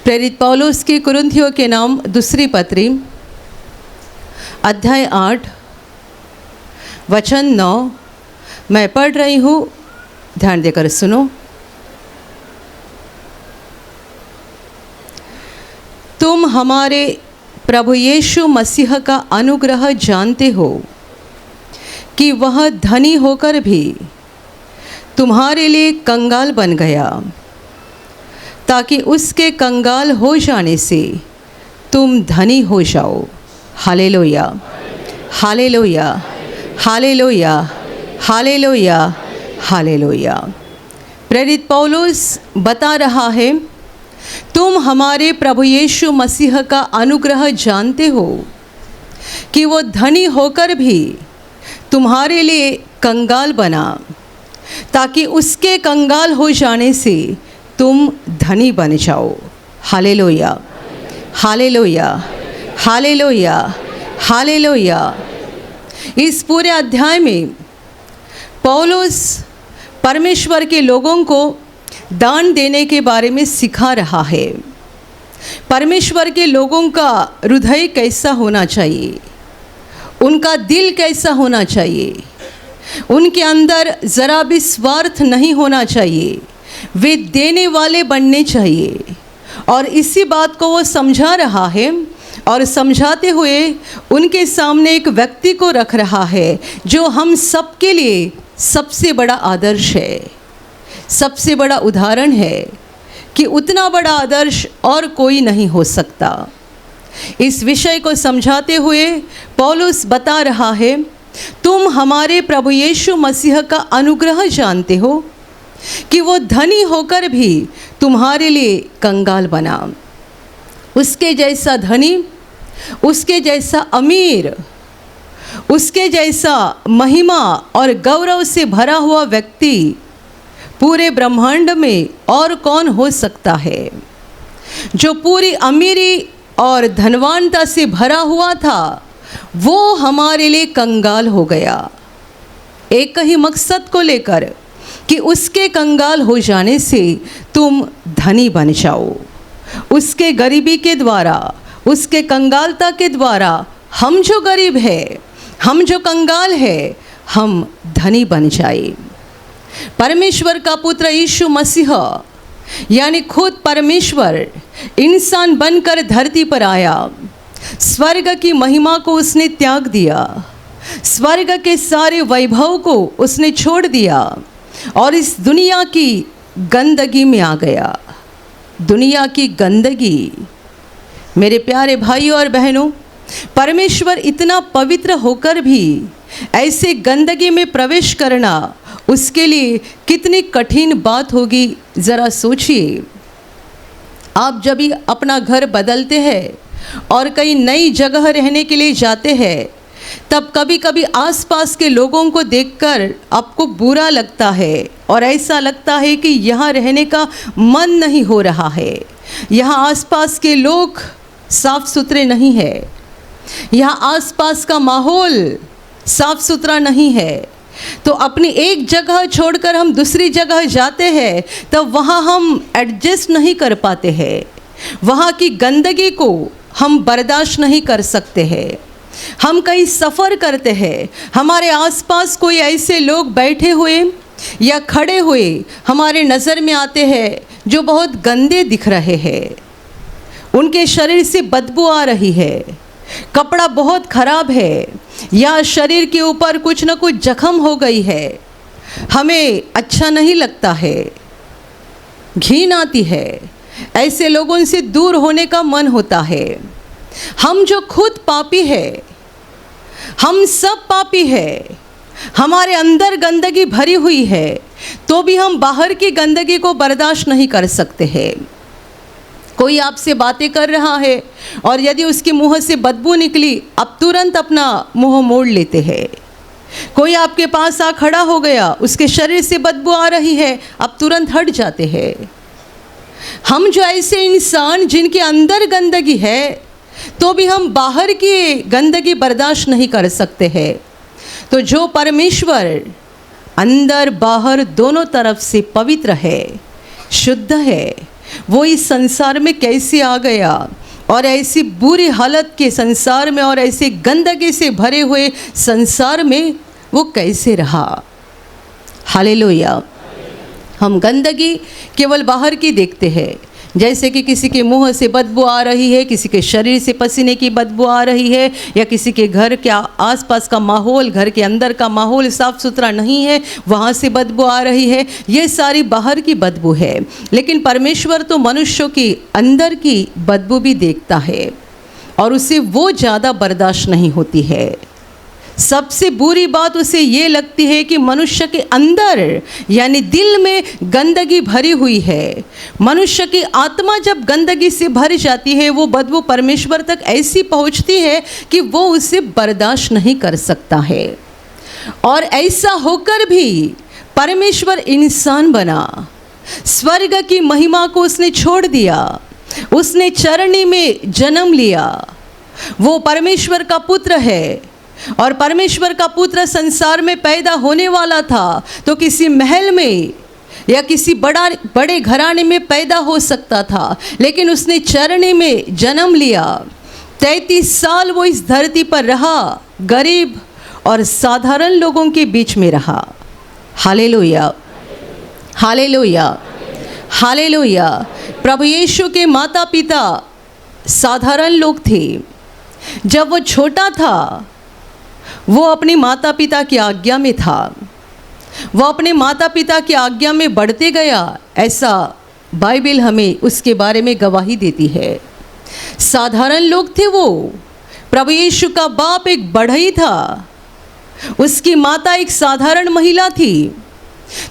प्रेरित पौलुस की कुरिन्थियों के नाम दूसरी पत्री अध्याय 8 वचन 9 मैं पढ़ रही हूँ, ध्यान देकर सुनो। तुम हमारे प्रभु यीशु मसीह का अनुग्रह जानते हो कि वह धनी होकर भी तुम्हारे लिए कंगाल बन गया, ताकि उसके कंगाल हो जाने से तुम धनी हो जाओ। Hallelujah, hallelujah, hallelujah, hallelujah, hallelujah. प्रेरित पौलुस बता रहा है, तुम हमारे प्रभु यीशु मसीह का अनुग्रह जानते हो कि वो धनी होकर भी तुम्हारे लिए कंगाल बना, ताकि उसके कंगाल हो जाने से तुम धनी बन जाओ। Hallelujah, hallelujah, hallelujah, hallelujah. इस पूरे अध्याय में पौलुस परमेश्वर के लोगों को दान देने के बारे में सिखा रहा है। परमेश्वर के लोगों का हृदय कैसा होना चाहिए, उनका दिल कैसा होना चाहिए, उनके अंदर ज़रा भी स्वार्थ नहीं होना चाहिए, वे देने वाले बनने चाहिए। और इसी बात को वो समझा रहा है और समझाते हुए उनके सामने एक व्यक्ति को रख रहा है जो हम सबके लिए सबसे बड़ा आदर्श है, सबसे बड़ा उदाहरण है कि उतना बड़ा आदर्श और कोई नहीं हो सकता। इस विषय को समझाते हुए पौलुस बता रहा है, तुम हमारे प्रभु यीशु मसीह का अनुग्रह जानते हो कि वो धनी होकर भी तुम्हारे लिए कंगाल बना। उसके जैसा धनी, उसके जैसा अमीर, उसके जैसा महिमा और गौरव से भरा हुआ व्यक्ति पूरे ब्रह्मांड में और कौन हो सकता है। जो पूरी अमीरी और धनवानता से भरा हुआ था, वो हमारे लिए कंगाल हो गया, एक ही मकसद को लेकर कि उसके कंगाल हो जाने से तुम धनी बन जाओ। उसके गरीबी के द्वारा, उसके कंगालता के द्वारा हम जो गरीब है, हम जो कंगाल है, हम धनी बन जाए। परमेश्वर का पुत्र यीशु मसीह यानी खुद परमेश्वर इंसान बनकर धरती पर आया। स्वर्ग की महिमा को उसने त्याग दिया, स्वर्ग के सारे वैभव को उसने छोड़ दिया और इस दुनिया की गंदगी में आ गया। दुनिया की गंदगी, मेरे प्यारे भाइयों और बहनों, परमेश्वर इतना पवित्र होकर भी ऐसे गंदगी में प्रवेश करना उसके लिए कितनी कठिन बात होगी, ज़रा सोचिए। आप जब भी अपना घर बदलते हैं और कहीं नई जगह रहने के लिए जाते हैं, तब कभी कभी आसपास के लोगों को देखकर आपको बुरा लगता है और ऐसा लगता है कि यहाँ रहने का मन नहीं हो रहा है। यहाँ आसपास के लोग साफ सुथरे नहीं है, यहाँ आसपास का माहौल साफ सुथरा नहीं है। तो अपनी एक जगह छोड़कर हम दूसरी जगह जाते हैं, तब वहाँ हम एडजस्ट नहीं कर पाते हैं, वहाँ की गंदगी को हम बर्दाश्त नहीं कर सकते हैं। हम कहीं सफ़र करते हैं, हमारे आसपास कोई ऐसे लोग बैठे हुए या खड़े हुए हमारे नज़र में आते हैं जो बहुत गंदे दिख रहे हैं, उनके शरीर से बदबू आ रही है, कपड़ा बहुत ख़राब है या शरीर के ऊपर कुछ न कुछ जख्म हो गई है, हमें अच्छा नहीं लगता है, घिन आती है। ऐसे लोगों से दूर होने का मन होता है। हम जो खुद पापी है, हम सब पापी है, हमारे अंदर गंदगी भरी हुई है, तो भी हम बाहर की गंदगी को बर्दाश्त नहीं कर सकते हैं। कोई आपसे बातें कर रहा है और यदि उसके मुंह से बदबू निकली, आप तुरंत अपना मुंह मोड़ लेते हैं। कोई आपके पास आ खड़ा हो गया, उसके शरीर से बदबू आ रही है, आप तुरंत हट जाते हैं। हम जो ऐसे इंसान जिनके अंदर गंदगी है, तो भी हम बाहर की गंदगी बर्दाश्त नहीं कर सकते हैं। तो जो परमेश्वर अंदर बाहर दोनों तरफ से पवित्र है, शुद्ध है, वो इस संसार में कैसे आ गया और ऐसी बुरी हालत के संसार में और ऐसे गंदगी से भरे हुए संसार में वो कैसे रहा। हालेलुया। हम गंदगी केवल बाहर की देखते हैं, जैसे कि किसी के मुंह से बदबू आ रही है, किसी के शरीर से पसीने की बदबू आ रही है, या किसी के घर के आसपास का माहौल, घर के अंदर का माहौल साफ़ सुथरा नहीं है, वहाँ से बदबू आ रही है। ये सारी बाहर की बदबू है, लेकिन परमेश्वर तो मनुष्यों की अंदर की बदबू भी देखता है और उसे वो ज़्यादा बर्दाश्त नहीं होती है। सबसे बुरी बात उसे ये लगती है कि मनुष्य के अंदर यानी दिल में गंदगी भरी हुई है। मनुष्य की आत्मा जब गंदगी से भर जाती है, वो बदबू परमेश्वर तक ऐसी पहुंचती है कि वो उसे बर्दाश्त नहीं कर सकता है। और ऐसा होकर भी परमेश्वर इंसान बना, स्वर्ग की महिमा को उसने छोड़ दिया, उसने चरनी में जन्म लिया। वो परमेश्वर का पुत्र है और परमेश्वर का पुत्र संसार में पैदा होने वाला था तो किसी महल में या किसी बड़े घराने में पैदा हो सकता था, लेकिन उसने चरनी में जन्म लिया। 33 साल वो इस धरती पर रहा, गरीब और साधारण लोगों के बीच में रहा। Hallelujah, hallelujah, hallelujah. प्रभु यीशु के माता पिता साधारण लोग थे। जब वो छोटा था वो अपने माता पिता की आज्ञा में था, वो अपने माता पिता की आज्ञा में बढ़ते गया, ऐसा बाइबल हमें उसके बारे में गवाही देती है। साधारण लोग थे वो। प्रभु यीशु का बाप एक बढ़ई था, उसकी माता एक साधारण महिला थी,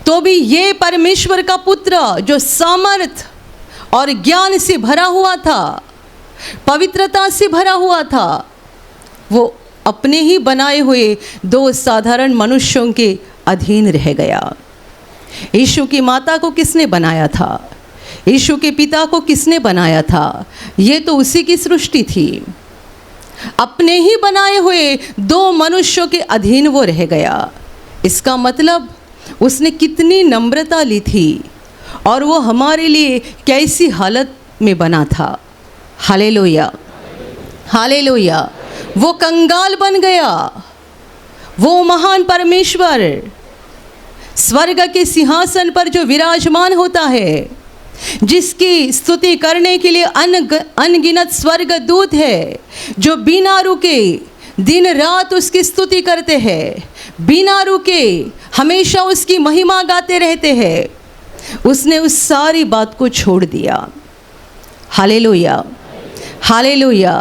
तो भी ये परमेश्वर का पुत्र जो सामर्थ और ज्ञान से भरा हुआ था, पवित्रता से भरा हुआ था, वो अपने ही बनाए हुए 2 साधारण मनुष्यों के अधीन रह गया। यीशु की माता को किसने बनाया था? यीशु के पिता को किसने बनाया था? ये तो उसी की सृष्टि थी। अपने ही बनाए हुए 2 मनुष्यों के अधीन वो रह गया। इसका मतलब उसने कितनी नम्रता ली थी और वो हमारे लिए कैसी हालत में बना था। Hallelujah, hallelujah. वो कंगाल बन गया। वो महान परमेश्वर स्वर्ग के सिंहासन पर जो विराजमान होता है, जिसकी स्तुति करने के लिए अनगिनत स्वर्ग दूत है, जो बिना रुके दिन रात उसकी स्तुति करते हैं, बिना रुके हमेशा उसकी महिमा गाते रहते हैं, उसने उस सारी बात को छोड़ दिया। Hallelujah, hallelujah.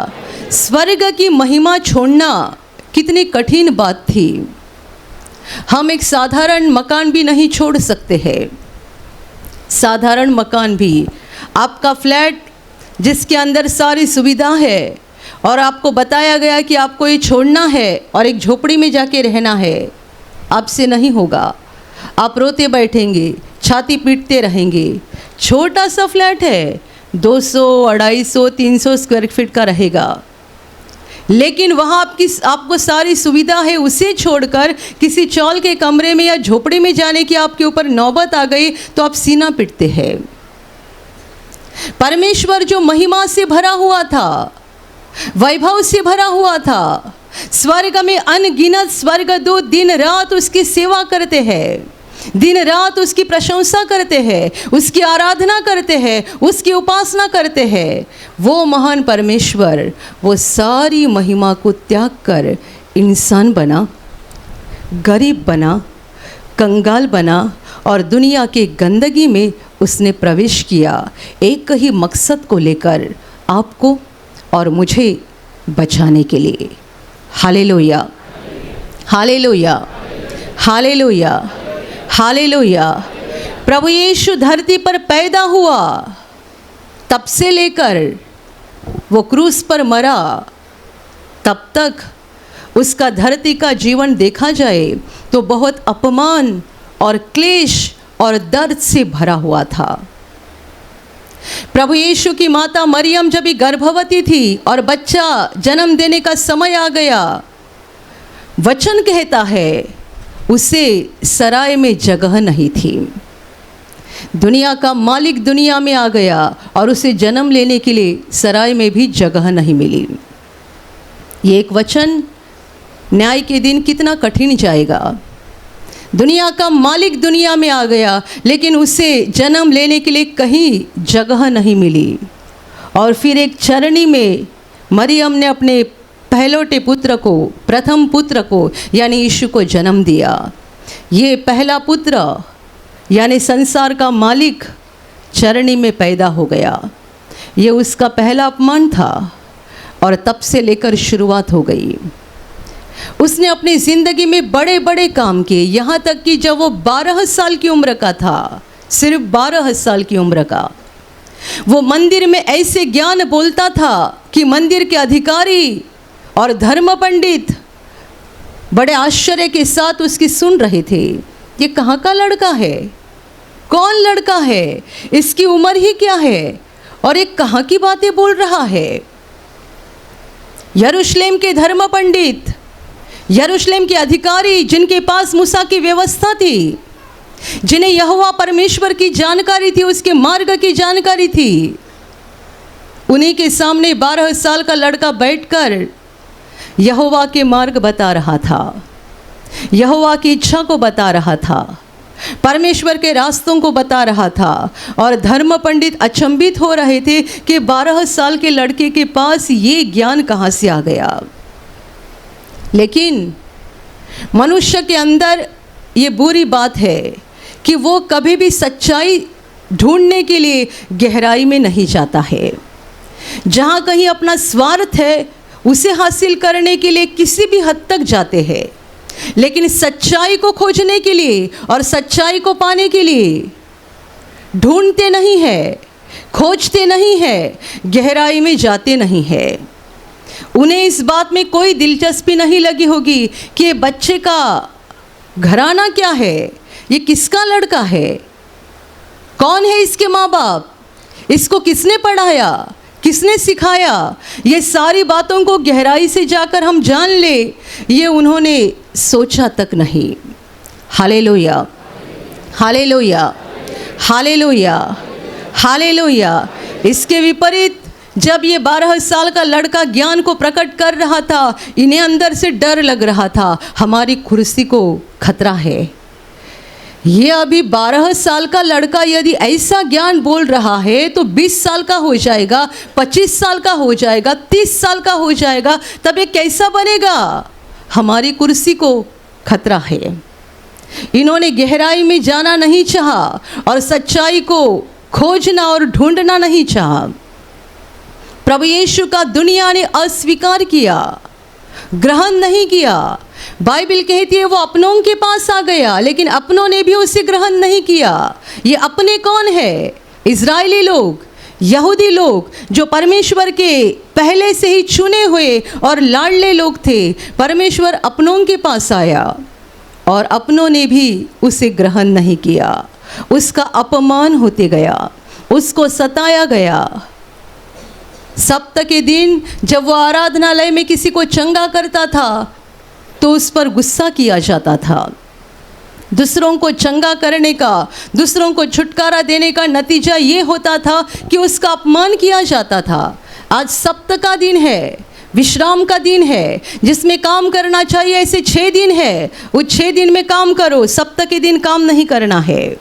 स्वर्ग की महिमा छोड़ना कितनी कठिन बात थी। हम एक साधारण मकान भी नहीं छोड़ सकते हैं। साधारण मकान भी, आपका फ्लैट जिसके अंदर सारी सुविधा है और आपको बताया गया कि आपको ये छोड़ना है और एक झोपड़ी में जाके रहना है, आपसे नहीं होगा। आप रोते बैठेंगे, छाती पीटते रहेंगे। छोटा सा फ्लैट है, 200, 250, 300 स्क्वायर फीट का रहेगा, लेकिन वहाँ आपको सारी सुविधा है, उसे छोड़कर किसी चौल के कमरे में या झोपड़ी में जाने की आपके ऊपर नौबत आ गई तो आप सीना पीटते हैं। परमेश्वर जो महिमा से भरा हुआ था, वैभव से भरा हुआ था, स्वर्ग में अनगिनत स्वर्गदूत दिन रात उसकी सेवा करते हैं, दिन रात उसकी प्रशंसा करते हैं, उसकी आराधना करते हैं, उसकी उपासना करते हैं। वो महान परमेश्वर वो सारी महिमा को त्याग कर इंसान बना, गरीब बना, कंगाल बना और दुनिया के गंदगी में उसने प्रवेश किया, एक ही मकसद को लेकर, आपको और मुझे बचाने के लिए। Hallelujah, hallelujah, hallelujah, hallelujah. प्रभु यीशु धरती पर पैदा हुआ, तब से लेकर वो क्रूस पर मरा, तब तक उसका धरती का जीवन देखा जाए तो बहुत अपमान और क्लेश और दर्द से भरा हुआ था। प्रभु यीशु की माता मरियम जब भी गर्भवती थी और बच्चा जन्म देने का समय आ गया, वचन कहता है उसे सराय में जगह नहीं थी। दुनिया का मालिक दुनिया में आ गया और उसे जन्म लेने के लिए सराय में भी जगह नहीं मिली। ये एक वचन न्याय के दिन कितना कठिन जाएगा। दुनिया का मालिक दुनिया में आ गया लेकिन उसे जन्म लेने के लिए कहीं जगह नहीं मिली। और फिर एक चरनी में मरियम ने अपने पहलौटे पुत्र को, प्रथम पुत्र को यानी यीशु को जन्म दिया। ये पहला पुत्र यानी संसार का मालिक चरनी में पैदा हो गया। ये उसका पहला अपमान था और तब से लेकर शुरुआत हो गई। उसने अपनी ज़िंदगी में बड़े बड़े काम किए, यहाँ तक कि जब वो 12 साल की उम्र का था, सिर्फ 12 साल की उम्र का, वो मंदिर में ऐसे ज्ञान बोलता था कि मंदिर के अधिकारी और धर्म पंडित बड़े आश्चर्य के साथ उसकी सुन रहे थे। ये कहाँ का लड़का है? कौन लड़का है? इसकी उम्र ही क्या है? और ये कहाँ की बातें बोल रहा है? यरूशलेम के धर्म पंडित, यरूशलेम के अधिकारी जिनके पास मूसा की व्यवस्था थी, जिन्हें यहोवा परमेश्वर की जानकारी थी, उसके मार्ग की जानकारी थी, उन्हीं के सामने 12 साल का लड़का बैठकर यहोवा के मार्ग बता रहा था, यहोवा की इच्छा को बता रहा था, परमेश्वर के रास्तों को बता रहा था। और धर्म पंडित अचंभित हो रहे थे कि 12 साल के लड़के के पास ये ज्ञान कहाँ से आ गया। लेकिन मनुष्य के अंदर ये बुरी बात है कि वो कभी भी सच्चाई ढूंढने के लिए गहराई में नहीं जाता है। जहाँ कहीं अपना स्वार्थ है उसे हासिल करने के लिए किसी भी हद तक जाते हैं, लेकिन सच्चाई को खोजने के लिए और सच्चाई को पाने के लिए ढूंढते नहीं है, खोजते नहीं है, गहराई में जाते नहीं है। उन्हें इस बात में कोई दिलचस्पी नहीं लगी होगी कि ये बच्चे का घराना क्या है, ये किसका लड़का है, कौन है इसके माँ बाप, इसको किसने पढ़ाया, किसने सिखाया। ये सारी बातों को गहराई से जाकर हम जान ले, ये उन्होंने सोचा तक नहीं। Hallelujah, hallelujah, hallelujah, hallelujah. इसके विपरीत जब ये 12 साल का लड़का ज्ञान को प्रकट कर रहा था, इन्हें अंदर से डर लग रहा था, हमारी कुर्सी को खतरा है। ये अभी 12 साल का लड़का यदि ऐसा ज्ञान बोल रहा है तो 20 साल का हो जाएगा, 25 साल का हो जाएगा, 30 साल का हो जाएगा, तब ये कैसा बनेगा? हमारी कुर्सी को खतरा है। इन्होंने गहराई में जाना नहीं चाहा और सच्चाई को खोजना और ढूंढना नहीं चाहा। प्रभु यीशु का दुनिया ने अस्वीकार किया, ग्रहण नहीं किया। बाइबल कहती है वो अपनों के पास आ गया लेकिन अपनों ने भी उसे ग्रहण नहीं किया। ये अपने कौन है? इज़राइली लोग, यहूदी लोग जो परमेश्वर के पहले से ही चुने हुए और लाडले लोग थे। परमेश्वर अपनों के पास आया और अपनों ने भी उसे ग्रहण नहीं किया। उसका अपमान होते गया, उसको सताया गया। सप्ताह के दिन जब वो आराधनालय में किसी को चंगा करता था तो उस पर गुस्सा किया जाता था। दूसरों को चंगा करने का, दूसरों को छुटकारा देने का नतीजा ये होता था कि उसका अपमान किया जाता था। आज सप्ताह का दिन है, विश्राम का दिन है, जिसमें काम करना चाहिए ऐसे 6 दिन है, उस 6 दिन में काम करो, सप्ताह के दिन काम नहीं करना है।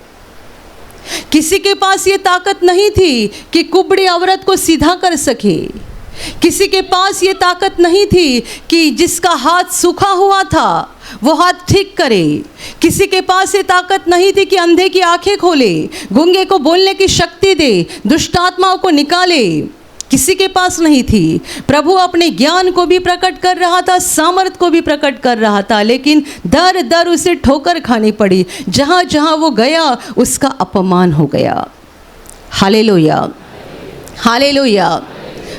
किसी के पास ये ताकत नहीं थी कि कुबड़ी औरत को सीधा कर सके। किसी के पास ये ताकत नहीं थी कि जिसका हाथ सूखा हुआ था वो हाथ ठीक करे। किसी के पास ये ताकत नहीं थी कि अंधे की आंखें खोले, गूंगे को बोलने की शक्ति दे, दुष्ट आत्माओं को निकाले। किसी के पास नहीं थी। प्रभु अपने ज्ञान को भी प्रकट कर रहा था, सामर्थ को भी प्रकट कर रहा था, लेकिन दर दर उसे ठोकर खानी पड़ी। जहाँ जहाँ वो गया उसका अपमान हो गया। Hallelujah, hallelujah,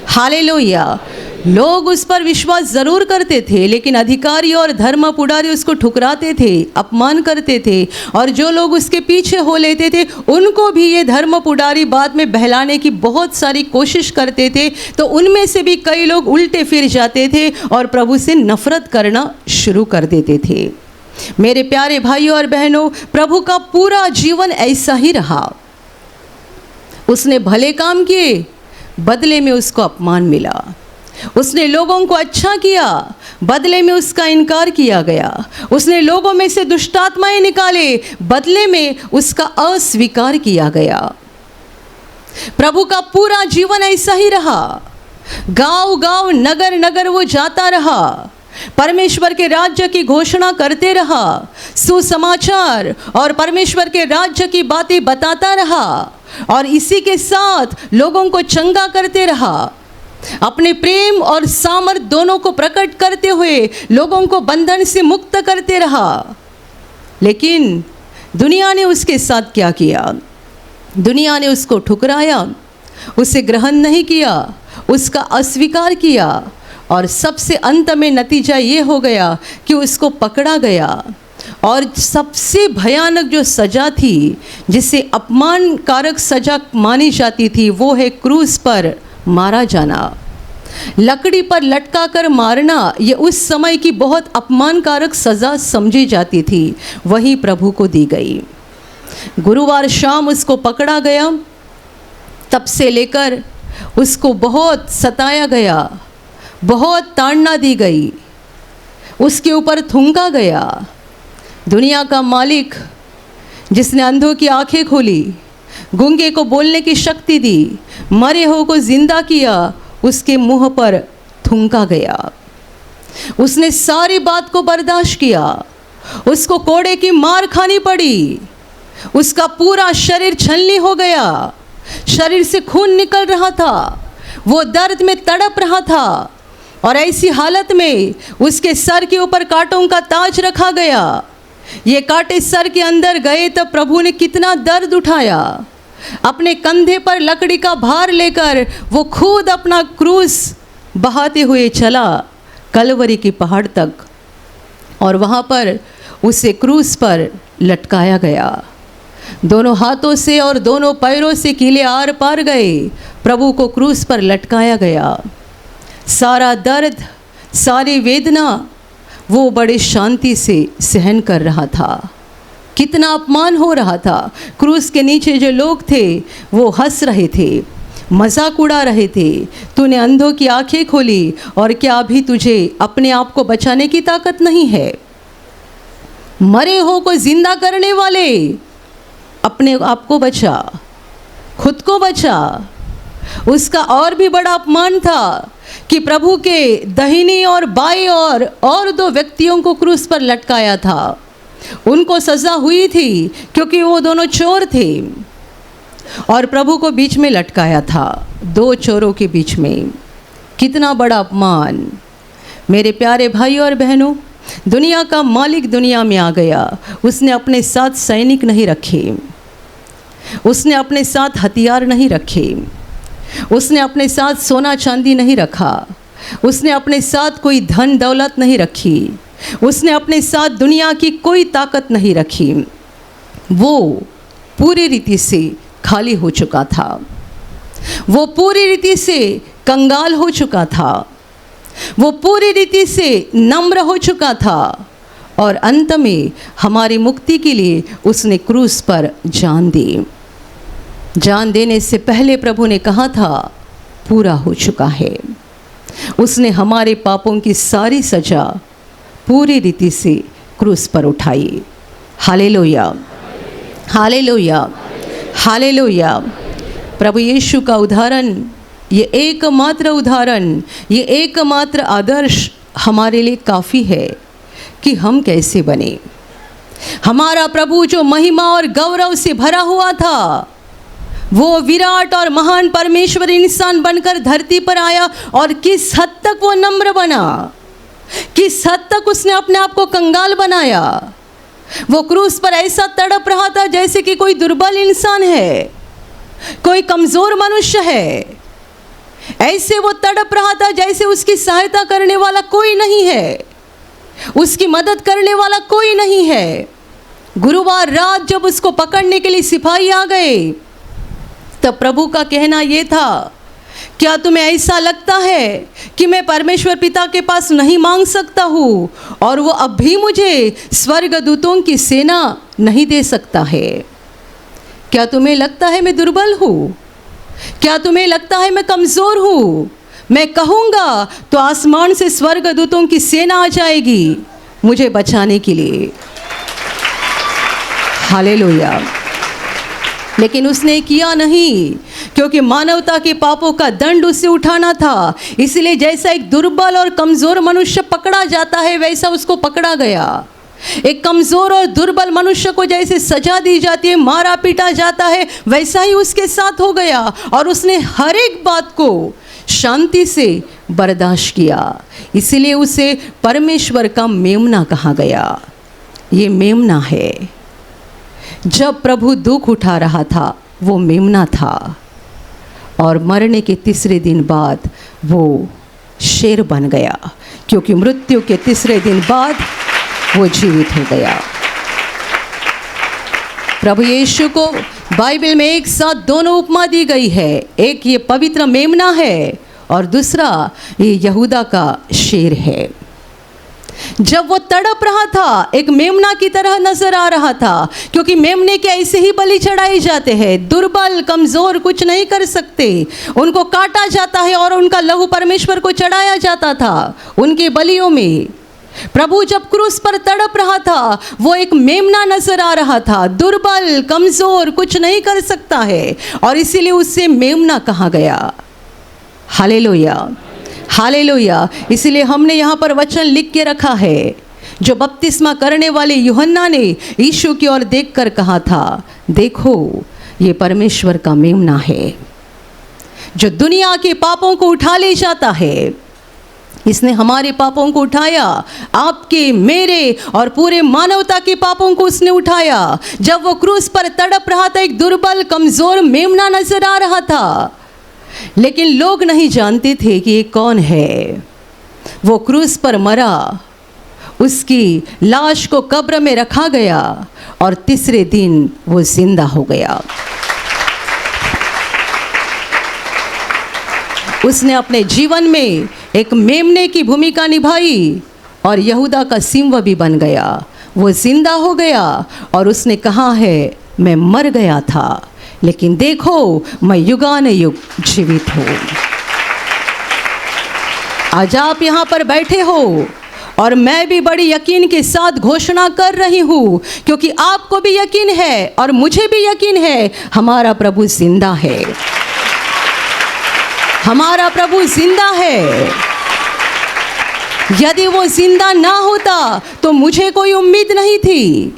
hallelujah. लोग उस पर विश्वास ज़रूर करते थे लेकिन अधिकारी और धर्म पुडारी उसको ठुकराते थे, अपमान करते थे। और जो लोग उसके पीछे हो लेते थे उनको भी ये धर्म पुडारी बाद में बहलाने की बहुत सारी कोशिश करते थे। तो उनमें से भी कई लोग उल्टे फिर जाते थे और प्रभु से नफरत करना शुरू कर देते थे। मेरे प्यारे भाइयों और बहनों, प्रभु का पूरा जीवन ऐसा ही रहा। उसने भले काम किए, बदले में उसको अपमान मिला। उसने लोगों को अच्छा किया, बदले में उसका इनकार किया गया। उसने लोगों में से दुष्टात्माएं निकाले, बदले में उसका अस्वीकार किया गया। प्रभु का पूरा जीवन ऐसा ही रहा। गांव गांव, नगर नगर वो जाता रहा, परमेश्वर के राज्य की घोषणा करते रहा, सुसमाचार और परमेश्वर के राज्य की बातें बताता रहा और इसी के साथ लोगों को चंगा करते रहा। अपने प्रेम और सामर्थ्य दोनों को प्रकट करते हुए लोगों को बंधन से मुक्त करते रहा। लेकिन दुनिया ने उसके साथ क्या किया? दुनिया ने उसको ठुकराया, उसे ग्रहण नहीं किया, उसका अस्वीकार किया और सबसे अंत में नतीजा ये हो गया कि उसको पकड़ा गया और सबसे भयानक जो सज़ा थी, जिसे अपमानकारक सज़ा मानी जाती थी, वो है क्रूस पर मारा जाना। लकड़ी पर लटका कर मारना ये उस समय की बहुत अपमानकारक सज़ा समझी जाती थी, वही प्रभु को दी गई। गुरुवार शाम उसको पकड़ा गया, तब से लेकर उसको बहुत सताया गया, बहुत ताड़ना दी गई, उसके ऊपर थूका गया। दुनिया का मालिक जिसने अंधों की आंखें खोली, गूंगे को बोलने की शक्ति दी, मरे हुए को जिंदा किया, उसके मुंह पर थूका गया। उसने सारी बात को बर्दाश्त किया, उसको कोड़े की मार खानी पड़ी, उसका पूरा शरीर छलनी हो गया, शरीर से खून निकल रहा था, वो दर्द में तड़प रहा था और ऐसी हालत में उसके सर के ऊपर कांटों का ताज रखा गया। ये कांटे सर के अंदर गए तब प्रभु ने कितना दर्द उठाया। अपने कंधे पर लकड़ी का भार लेकर वो खुद अपना क्रूस बहाते हुए चला कलवरी की पहाड़ तक और वहाँ पर उसे क्रूस पर लटकाया गया। दोनों हाथों से और दोनों पैरों से कीले आर पार गए, प्रभु को क्रूस पर लटकाया गया। सारा दर्द, सारी वेदना वो बड़े शांति से सहन कर रहा था। कितना अपमान हो रहा था। क्रूस के नीचे जो लोग थे वो हंस रहे थे, मजाक उड़ा रहे थे। तूने अंधों की आंखें खोली और क्या अभी तुझे अपने आप को बचाने की ताकत नहीं है? मरे हो को जिंदा करने वाले, अपने आप को बचा, खुद को बचा। उसका और भी बड़ा अपमान था कि प्रभु के दाहिनी और बाएं और दो व्यक्तियों को क्रूस पर लटकाया था। उनको सजा हुई थी क्योंकि वो दोनों चोर थे और प्रभु को बीच में लटकाया था, दो चोरों के बीच में। कितना बड़ा अपमान। मेरे प्यारे भाई और बहनों, दुनिया का मालिक दुनिया में आ गया। उसने अपने साथ सैनिक नहीं रखे, उसने अपने साथ हथियार नहीं रखे, उसने अपने साथ सोना चांदी नहीं रखा, उसने अपने साथ कोई धन दौलत नहीं रखी, उसने अपने साथ दुनिया की कोई ताकत नहीं रखी। वो पूरी रीति से खाली हो चुका था, वो पूरी रीति से कंगाल हो चुका था, वो पूरी रीति से नम्र हो चुका था और अंत में हमारी मुक्ति के लिए उसने क्रूस पर जान दी। जान देने से पहले प्रभु ने कहा था पूरा हो चुका है। उसने हमारे पापों की सारी सजा पूरी रीति से क्रूस पर उठाई। Hallelujah, hallelujah, hallelujah. प्रभु यीशु का उदाहरण, ये एकमात्र उदाहरण, ये एकमात्र आदर्श हमारे लिए काफ़ी है कि हम कैसे बने। हमारा प्रभु जो महिमा और गौरव से भरा हुआ था, वो विराट और महान परमेश्वर इंसान बनकर धरती पर आया और किस हद तक वो नम्र बना, किस हद तक उसने अपने आप को कंगाल बनाया। वो क्रूस पर ऐसा तड़प रहा था जैसे कि कोई दुर्बल इंसान है, कोई कमज़ोर मनुष्य है। ऐसे वो तड़प रहा था जैसे उसकी सहायता करने वाला कोई नहीं है, उसकी मदद करने वाला कोई नहीं है। गुरुवार रात जब उसको पकड़ने के लिए सिपाही आ गए, तब प्रभु का कहना ये था, क्या तुम्हें ऐसा लगता है कि मैं परमेश्वर पिता के पास नहीं मांग सकता हूँ और वो अब भी मुझे स्वर्गदूतों की सेना नहीं दे सकता है? क्या तुम्हें लगता है मैं दुर्बल हूँ? क्या तुम्हें लगता है मैं कमज़ोर हूँ? मैं कहूँगा तो आसमान से स्वर्गदूतों की सेना आ जाएगी मुझे बचाने के लिए। हालेलुया। लेकिन उसने किया नहीं, क्योंकि मानवता के पापों का दंड उसे उठाना था। इसलिए जैसा एक दुर्बल और कमज़ोर मनुष्य पकड़ा जाता है वैसा उसको पकड़ा गया। एक कमज़ोर और दुर्बल मनुष्य को जैसे सजा दी जाती है, मारा पीटा जाता है, वैसा ही उसके साथ हो गया। और उसने हर एक बात को शांति से बर्दाश्त किया। इसलिए उसे परमेश्वर का मेमना कहा गया। ये मेमना है। जब प्रभु दुख उठा रहा था वो मेमना था, और मरने के तीसरे दिन बाद वो शेर बन गया, क्योंकि मृत्यु के तीसरे दिन बाद वो जीवित हो गया। प्रभु यीशु को बाइबल में एक साथ दोनों उपमा दी गई है। एक ये पवित्र मेमना है और दूसरा ये यहूदा का शेर है। जब वो तड़प रहा था एक मेमना की तरह नजर आ रहा था, क्योंकि मेमने के ऐसे ही बलि चढ़ाए जाते हैं। दुर्बल कमज़ोर कुछ नहीं कर सकते, उनको काटा जाता है और उनका लहू परमेश्वर को चढ़ाया जाता था उनके बलियों में। प्रभु जब क्रूस पर तड़प रहा था वो एक मेमना नजर आ रहा था, दुर्बल कमज़ोर कुछ नहीं कर सकता है, और इसीलिए उससे मेमना कहा गया। Hallelujah, hallelujah. इसलिए हमने यहाँ पर वचन लिख के रखा है, जो बपतिस्मा करने वाले यूहन्ना ने यीशु की ओर देखकर कहा था, देखो ये परमेश्वर का मेमना है जो दुनिया के पापों को उठा ले जाता है। इसने हमारे पापों को उठाया, आपके मेरे और पूरे मानवता के पापों को उसने उठाया। जब वो क्रूस पर तड़प रहा था एक दुर्बल कमज़ोर मेमना नजर आ रहा था, लेकिन लोग नहीं जानते थे कि ये कौन है। वो क्रूस पर मरा, उसकी लाश को कब्र में रखा गया और तीसरे दिन वो जिंदा हो गया। उसने अपने जीवन में एक मेमने की भूमिका निभाई और यहूदा का सिंह भी बन गया। वो जिंदा हो गया और उसने कहा है, मैं मर गया था लेकिन देखो मैं युगानुयुग जीवित हूँ। आज आप यहाँ पर बैठे हो और मैं भी बड़ी यकीन के साथ घोषणा कर रही हूँ, क्योंकि आपको भी यकीन है और मुझे भी यकीन है, हमारा प्रभु जिंदा है। हमारा प्रभु जिंदा है। यदि वो जिंदा ना होता तो मुझे कोई उम्मीद नहीं थी,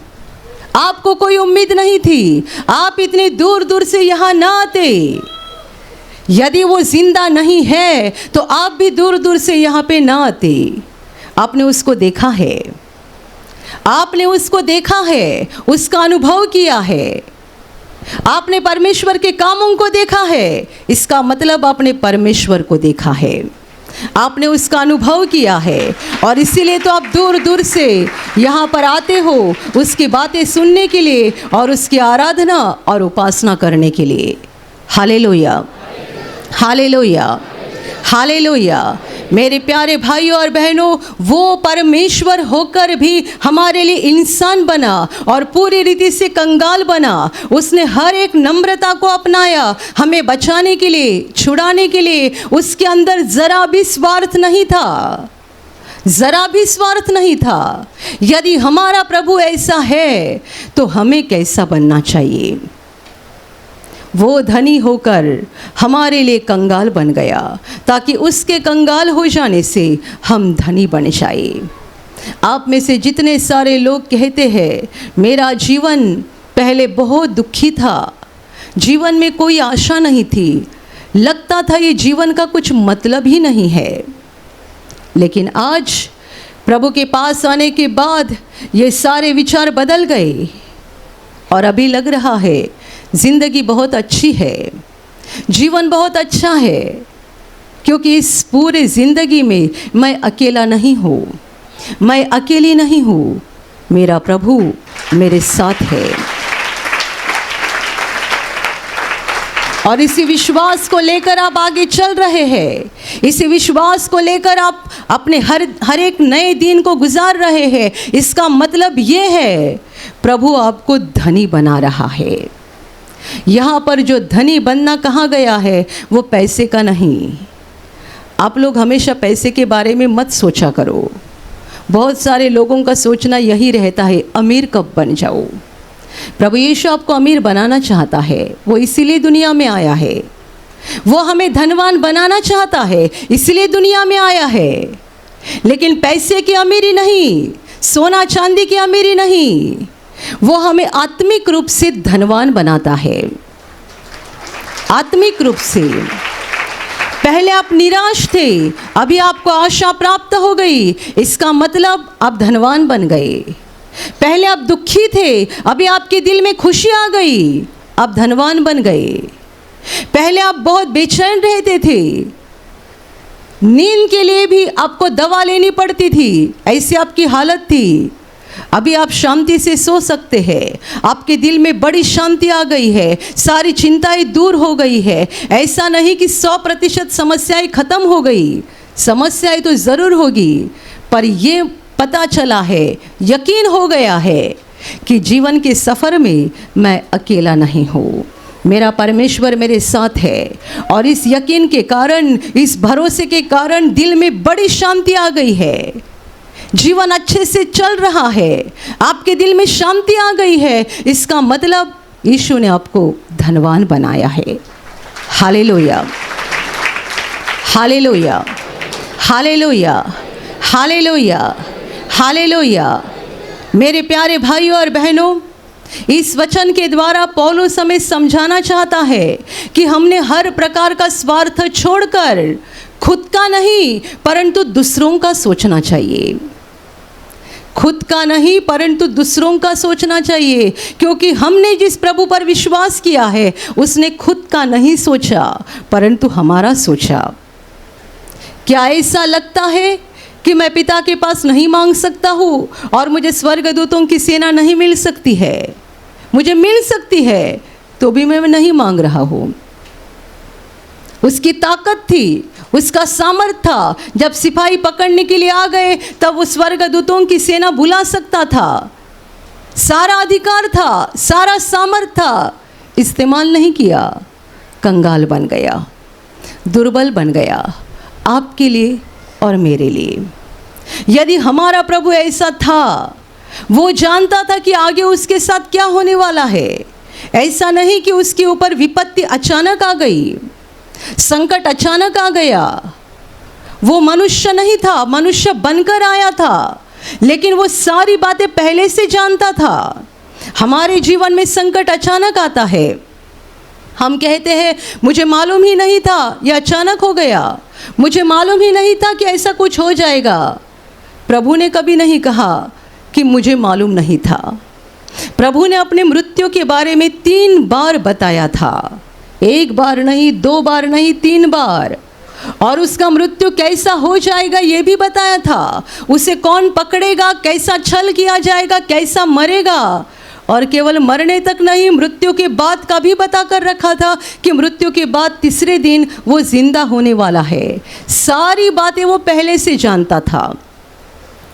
आपको कोई उम्मीद नहीं थी, आप इतने दूर दूर से यहाँ ना आते। यदि वो जिंदा नहीं है तो आप भी दूर दूर से यहाँ पे ना आते। आपने उसको देखा है, आपने उसको देखा है, उसका अनुभव किया है, आपने परमेश्वर के कामों को देखा है। इसका मतलब आपने परमेश्वर को देखा है, आपने उसका अनुभव किया है, और इसीलिए तो आप दूर दूर से यहाँ पर आते हो उसकी बातें सुनने के लिए और उसकी आराधना और उपासना करने के लिए। Hallelujah, hallelujah, hallelujah. मेरे प्यारे भाइयों और बहनों, वो परमेश्वर होकर भी हमारे लिए इंसान बना और पूरी रीति से कंगाल बना। उसने हर एक नम्रता को अपनाया हमें बचाने के लिए, छुड़ाने के लिए। उसके अंदर जरा भी स्वार्थ नहीं था, जरा भी स्वार्थ नहीं था। यदि हमारा प्रभु ऐसा है तो हमें कैसा बनना चाहिए। वो धनी होकर हमारे लिए कंगाल बन गया ताकि उसके कंगाल हो जाने से हम धनी बन जाए। आप में से जितने सारे लोग कहते हैं, मेरा जीवन पहले बहुत दुखी था, जीवन में कोई आशा नहीं थी, लगता था ये जीवन का कुछ मतलब ही नहीं है, लेकिन आज प्रभु के पास आने के बाद ये सारे विचार बदल गए और अभी लग रहा है ज़िंदगी बहुत अच्छी है, जीवन बहुत अच्छा है, क्योंकि इस पूरे ज़िंदगी में मैं अकेला नहीं हूँ, मैं अकेली नहीं हूँ, मेरा प्रभु मेरे साथ है। और इसी विश्वास को लेकर आप आगे चल रहे हैं, इसी विश्वास को लेकर आप अपने हर एक नए दिन को गुजार रहे हैं। इसका मतलब ये है प्रभु आपको धनी बना रहा है। यहाँ पर जो धनी बनना कहा गया है वो पैसे का नहीं। आप लोग हमेशा पैसे के बारे में मत सोचा करो। बहुत सारे लोगों का सोचना यही रहता है, अमीर कब बन जाओ। प्रभु यीशु आपको अमीर बनाना चाहता है, वो इसीलिए दुनिया में आया है। वो हमें धनवान बनाना चाहता है, इसलिए दुनिया में आया है। लेकिन पैसे की अमीरी नहीं, सोना चांदी की अमीरी नहीं, वो हमें आत्मिक रूप से धनवान बनाता है। आत्मिक रूप से। पहले आप निराश थे, अभी आपको आशा प्राप्त हो गई, इसका मतलब आप धनवान बन गए। पहले आप दुखी थे, अभी आपके दिल में खुशी आ गई, आप धनवान बन गए। पहले आप बहुत बेचैन रहते थे, नींद के लिए भी आपको दवा लेनी पड़ती थी, ऐसी आपकी हालत थी, अभी आप शांति से सो सकते हैं। आपके दिल में बड़ी शांति आ गई है, सारी चिंताएं दूर हो गई है। ऐसा नहीं कि 100% समस्याएं खत्म हो गई, समस्याएं तो ज़रूर होगी, पर ये पता चला है, यकीन हो गया है कि जीवन के सफ़र में मैं अकेला नहीं हूँ, मेरा परमेश्वर मेरे साथ है। और इस यकीन के कारण, इस भरोसे के कारण दिल में बड़ी शांति आ गई है। जीवन अच्छे से चल रहा है, आपके दिल में शांति आ गई है, इसका मतलब यीशु ने आपको धनवान बनाया है। Hallelujah, hallelujah, hallelujah, hallelujah, hallelujah. मेरे प्यारे भाइयों और बहनों, इस वचन के द्वारा पौलुस हमें समझाना चाहता है कि हमने हर प्रकार का स्वार्थ छोड़कर खुद का नहीं परंतु दूसरों का सोचना चाहिए। खुद का नहीं परंतु दूसरों का सोचना चाहिए, क्योंकि हमने जिस प्रभु पर विश्वास किया है उसने खुद का नहीं सोचा परंतु हमारा सोचा। क्या ऐसा लगता है कि मैं पिता के पास नहीं मांग सकता हूँ और मुझे स्वर्गदूतों की सेना नहीं मिल सकती है? मुझे मिल सकती है तो भी मैं नहीं मांग रहा हूँ। उसकी ताकत थी, उसका सामर्थ था, जब सिपाही पकड़ने के लिए आ गए तब वो स्वर्गदूतों की सेना बुला सकता था। सारा अधिकार था, सारा सामर्थ था, इस्तेमाल नहीं किया, कंगाल बन गया, दुर्बल बन गया, आपके लिए और मेरे लिए। यदि हमारा प्रभु ऐसा था, वो जानता था कि आगे उसके साथ क्या होने वाला है। ऐसा नहीं कि उसके ऊपर विपत्ति अचानक आ गई, संकट अचानक आ गया। वो मनुष्य नहीं था, मनुष्य बनकर आया था, लेकिन वो सारी बातें पहले से जानता था। हमारे जीवन में संकट अचानक आता है, हम कहते हैं मुझे मालूम ही नहीं था, ये अचानक हो गया, मुझे मालूम ही नहीं था कि ऐसा कुछ हो जाएगा। प्रभु ने कभी नहीं कहा कि मुझे मालूम नहीं था। प्रभु ने अपने मृत्यु के बारे में 3 बार बताया था, 1 बार नहीं, 2 बार नहीं, 3 बार। और उसका मृत्यु कैसा हो जाएगा ये भी बताया था, उसे कौन पकड़ेगा, कैसा छल किया जाएगा, कैसा मरेगा। और केवल मरने तक नहीं, मृत्यु के बाद का भी बता कर रखा था कि मृत्यु के बाद तीसरे दिन वो जिंदा होने वाला है। सारी बातें वो पहले से जानता था।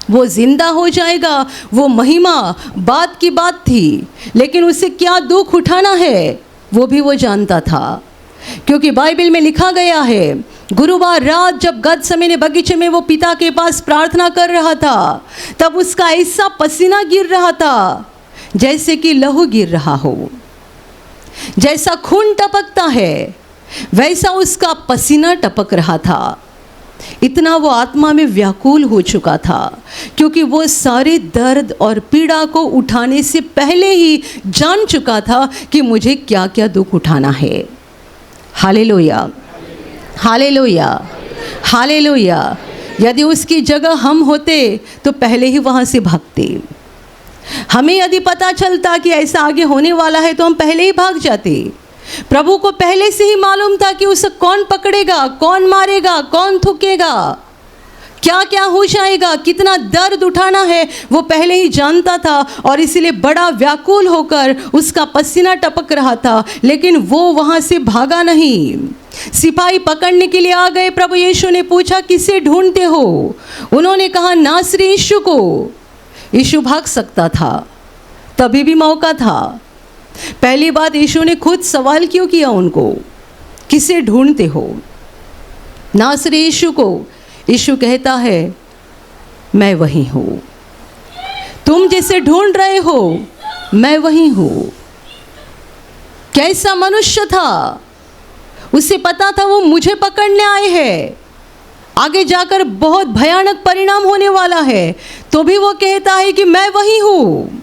वो जिंदा हो जाएगा, वो महिमा बात की बात थी, लेकिन उसे क्या दुख उठाना है वो भी वो जानता था। क्योंकि बाइबल में लिखा गया है, गुरुवार रात जब गतसमनी बगीचे में वो पिता के पास प्रार्थना कर रहा था, तब उसका ऐसा पसीना गिर रहा था जैसे कि लहू गिर रहा हो। जैसा खून टपकता है वैसा उसका पसीना टपक रहा था। इतना वो आत्मा में व्याकुल हो चुका था, क्योंकि वो सारे दर्द और पीड़ा को उठाने से पहले ही जान चुका था कि मुझे क्या क्या दुख उठाना है। Hallelujah, hallelujah, hallelujah. यदि उसकी जगह हम होते तो पहले ही वहाँ से भागते। हमें यदि पता चलता कि ऐसा आगे होने वाला है तो हम पहले ही भाग जाते। प्रभु को पहले से ही मालूम था कि उसे कौन पकड़ेगा, कौन मारेगा, कौन थूकेगा, क्या क्या हो जाएगा, कितना दर्द उठाना है, वो पहले ही जानता था। और इसलिए बड़ा व्याकुल होकर उसका पसीना टपक रहा था, लेकिन वो वहाँ से भागा नहीं। सिपाही पकड़ने के लिए आ गए। प्रभु यीशु ने पूछा, किसे ढूंढते हो? उन्होंने कहा, नासरी यीशु को। यीशु भाग सकता था, तभी भी मौका था, पहली बात, यीशु ने खुद सवाल क्यों किया उनको, किसे ढूंढते हो? नासरी यीशु को यीशु कहता है मैं वही हूँ। तुम जिसे ढूंढ रहे हो मैं वही हूँ। कैसा मनुष्य था, उसे पता था वो मुझे पकड़ने आए हैं, आगे जाकर बहुत भयानक परिणाम होने वाला है, तो भी वो कहता है कि मैं वही हूँ।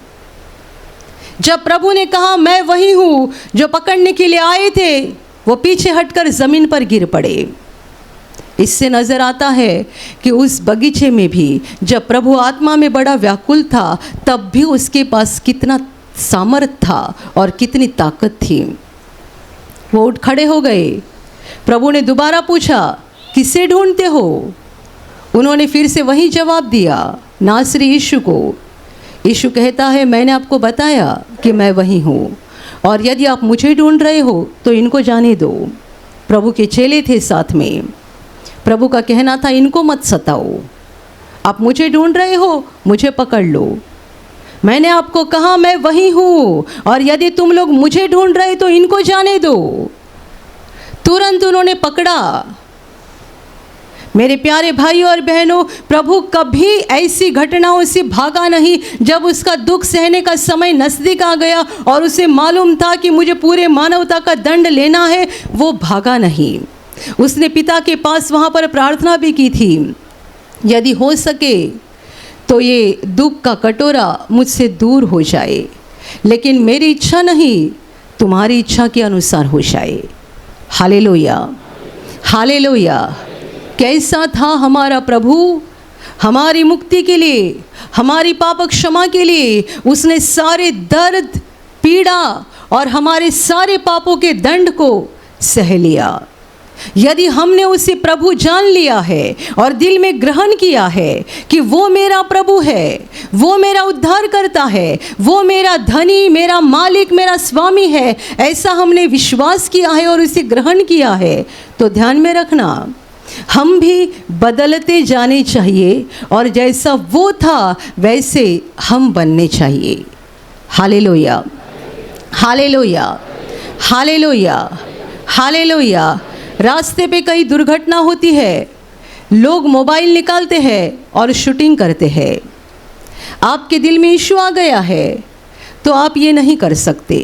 जब प्रभु ने कहा मैं वही हूँ, जो पकड़ने के लिए आए थे वो पीछे हटकर ज़मीन पर गिर पड़े। इससे नज़र आता है कि उस बगीचे में भी जब प्रभु आत्मा में बड़ा व्याकुल था, तब भी उसके पास कितना सामर्थ था और कितनी ताकत थी। वो उठ खड़े हो गए। प्रभु ने दोबारा पूछा किसे ढूंढते हो? उन्होंने फिर से वही जवाब दिया, नासरी यीशु को। यीशु कहता है मैंने आपको बताया कि मैं वही हूँ, और यदि आप मुझे ढूंढ रहे हो तो इनको जाने दो। प्रभु के चेले थे साथ में। प्रभु का कहना था इनको मत सताओ, आप मुझे ढूंढ रहे हो, मुझे पकड़ लो। मैंने आपको कहा मैं वही हूँ, और यदि तुम लोग मुझे ढूंढ रहे तो इनको जाने दो। तुरंत उन्होंने पकड़ा। मेरे प्यारे भाइयों और बहनों, प्रभु कभी ऐसी घटनाओं से भागा नहीं। जब उसका दुख सहने का समय नज़दीक आ गया और उसे मालूम था कि मुझे पूरे मानवता का दंड लेना है, वो भागा नहीं। उसने पिता के पास वहाँ पर प्रार्थना भी की थी, यदि हो सके तो ये दुख का कटोरा मुझसे दूर हो जाए, लेकिन मेरी इच्छा नहीं, तुम्हारी इच्छा के अनुसार हो जाए। Hallelujah, hallelujah. कैसा था हमारा प्रभु, हमारी मुक्ति के लिए, हमारी पाप क्षमा के लिए उसने सारे दर्द, पीड़ा और हमारे सारे पापों के दंड को सह लिया। यदि हमने उसे प्रभु जान लिया है और दिल में ग्रहण किया है कि वो मेरा प्रभु है, वो मेरा उद्धार करता है, वो मेरा धनी, मेरा मालिक, मेरा स्वामी है, ऐसा हमने विश्वास किया है और उसे ग्रहण किया है, तो ध्यान में रखना हम भी बदलते जाने चाहिए और जैसा वो था वैसे हम बनने चाहिए। Hallelujah, hallelujah, hallelujah, hallelujah. रास्ते पे कई दुर्घटना होती है, लोग मोबाइल निकालते हैं और शूटिंग करते हैं। आपके दिल में इश्यू आ गया है तो आप ये नहीं कर सकते।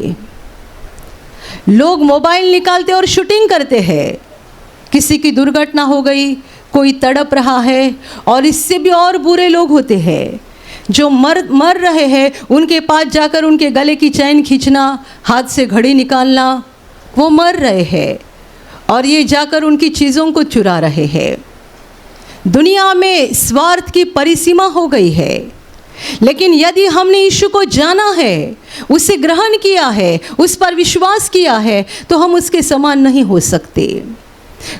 लोग मोबाइल निकालते और शूटिंग करते हैं। किसी की दुर्घटना हो गई, कोई तड़प रहा है, और इससे भी और बुरे लोग होते हैं जो मर रहे हैं, उनके पास जाकर उनके गले की चैन खींचना, हाथ से घड़ी निकालना। वो मर रहे हैं और ये जाकर उनकी चीज़ों को चुरा रहे हैं। दुनिया में स्वार्थ की परिसीमा हो गई है, लेकिन यदि हमने यीशु को जाना है, उसे ग्रहण किया है, उस पर विश्वास किया है, तो हम उसके समान नहीं हो सकते।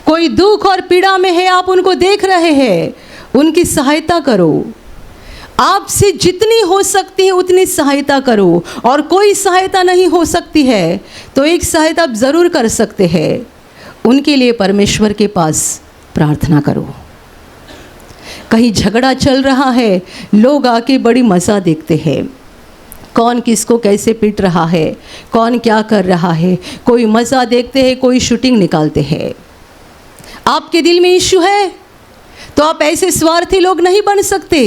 कोई दुख और पीड़ा में है, आप उनको देख रहे हैं, उनकी सहायता करो। आपसे जितनी हो सकती है उतनी सहायता करो, और कोई सहायता नहीं हो सकती है तो एक सहायता आप ज़रूर कर सकते हैं, उनके लिए परमेश्वर के पास प्रार्थना करो। कहीं झगड़ा चल रहा है, लोग आके बड़ी मज़ा देखते हैं, कौन किसको कैसे पीट रहा है, कौन क्या कर रहा है, कोई मज़ा देखते हैं, कोई शूटिंग निकालते हैं। आपके दिल में इश्यू है तो आप ऐसे स्वार्थी लोग नहीं बन सकते।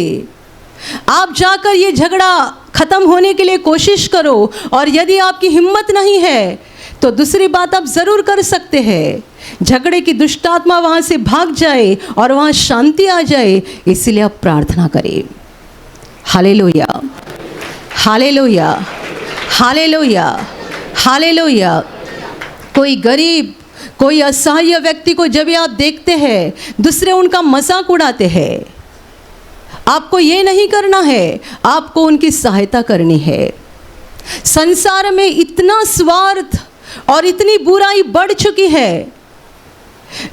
आप जाकर ये झगड़ा ख़त्म होने के लिए कोशिश करो, और यदि आपकी हिम्मत नहीं है तो दूसरी बात आप ज़रूर कर सकते हैं, झगड़े की दुष्ट आत्मा वहाँ से भाग जाए और वहाँ शांति आ जाए, इसलिए आप प्रार्थना करें। Hallelujah, hallelujah, hallelujah, hallelujah. कोई गरीब, कोई असहाय व्यक्ति को जब आप देखते हैं, दूसरे उनका मजाक उड़ाते हैं, आपको ये नहीं करना है, आपको उनकी सहायता करनी है। संसार में इतना स्वार्थ और इतनी बुराई बढ़ चुकी है,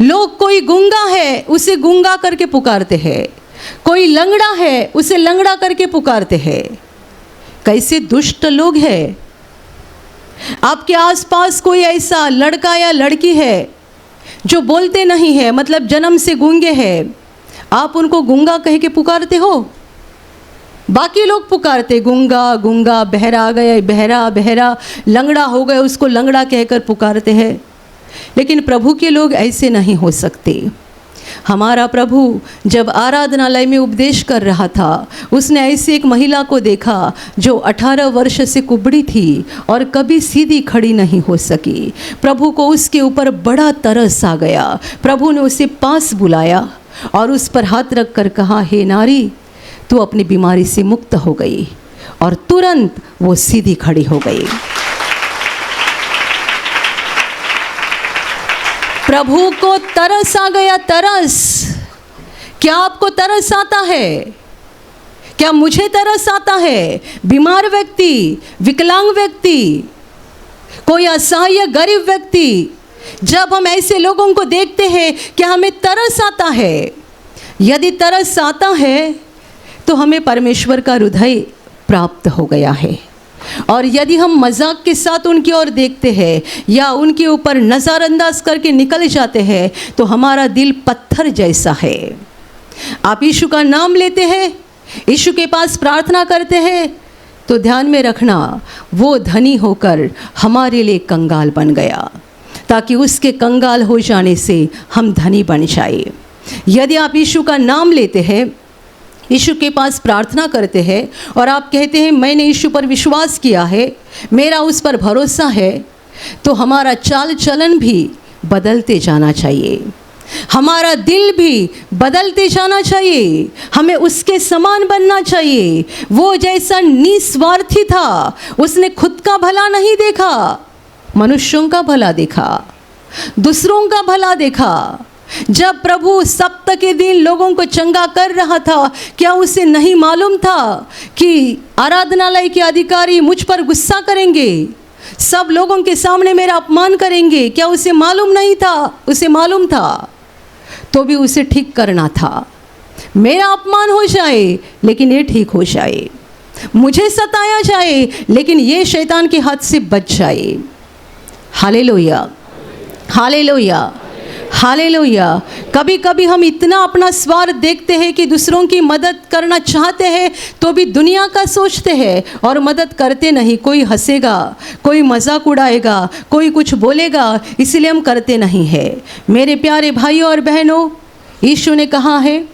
लोग कोई गूंगा है उसे गूंगा करके पुकारते हैं, कोई लंगड़ा है उसे लंगड़ा करके पुकारते हैं। कैसे दुष्ट लोग हैं। आपके आसपास कोई ऐसा लड़का या लड़की है जो बोलते नहीं है, मतलब जन्म से गूंगे हैं, आप उनको गूंगा कह के पुकारते हो? बाकी लोग पुकारते, गूंगा गूंगा, बहरा आ गया, बहरा बहरा, लंगड़ा हो गया, उसको लंगड़ा कहकर पुकारते हैं। लेकिन प्रभु के लोग ऐसे नहीं हो सकते। हमारा प्रभु जब आराधनालय में उपदेश कर रहा था, उसने ऐसी एक महिला को देखा जो 18 वर्ष से कुबड़ी थी और कभी सीधी खड़ी नहीं हो सकी। प्रभु को उसके ऊपर बड़ा तरस आ गया। प्रभु ने उसे पास बुलाया और उस पर हाथ रख कर कहा, हे नारी, तू अपनी बीमारी से मुक्त हो गई। और तुरंत वो सीधी खड़ी हो गई। प्रभु को तरस आ गया, तरस। क्या आपको तरस आता है? क्या मुझे तरस आता है? बीमार व्यक्ति, विकलांग व्यक्ति, कोई असहाय गरीब व्यक्ति, जब हम ऐसे लोगों को देखते हैं, क्या हमें तरस आता है? यदि तरस आता है तो हमें परमेश्वर का हृदय प्राप्त हो गया है। और यदि हम मजाक के साथ उनकी ओर देखते हैं या उनके ऊपर नज़रअंदाज करके निकल जाते हैं तो हमारा दिल पत्थर जैसा है। आप यीशु का नाम लेते हैं, यीशु के पास प्रार्थना करते हैं, तो ध्यान में रखना, वो धनी होकर हमारे लिए कंगाल बन गया, ताकि उसके कंगाल हो जाने से हम धनी बन जाए। यदि आप यीशु का नाम लेते हैं, यीशु के पास प्रार्थना करते हैं और आप कहते हैं, मैंने यीशु पर विश्वास किया है, मेरा उस पर भरोसा है, तो हमारा चाल चलन भी बदलते जाना चाहिए, हमारा दिल भी बदलते जाना चाहिए। हमें उसके समान बनना चाहिए। वो जैसा निस्वार्थी था, उसने खुद का भला नहीं देखा, मनुष्यों का भला देखा, दूसरों का भला देखा। जब प्रभु सप्ताह के दिन लोगों को चंगा कर रहा था, क्या उसे नहीं मालूम था कि आराधनालय के अधिकारी मुझ पर गुस्सा करेंगे, सब लोगों के सामने मेरा अपमान करेंगे? क्या उसे मालूम नहीं था? उसे मालूम था, तो भी उसे ठीक करना था। मेरा अपमान हो जाए लेकिन ये ठीक हो जाए, मुझे सताया जाए लेकिन ये शैतान के हाथ से बच जाए। Hallelujah, hallelujah, hallelujah. कभी कभी हम इतना अपना स्वार्थ देखते हैं कि दूसरों की मदद करना चाहते हैं तो भी दुनिया का सोचते हैं और मदद करते नहीं। कोई हंसेगा, कोई मजाक उड़ाएगा, कोई कुछ बोलेगा, इसलिए हम करते नहीं हैं। मेरे प्यारे भाइयों और बहनों, यीशु ने कहा है,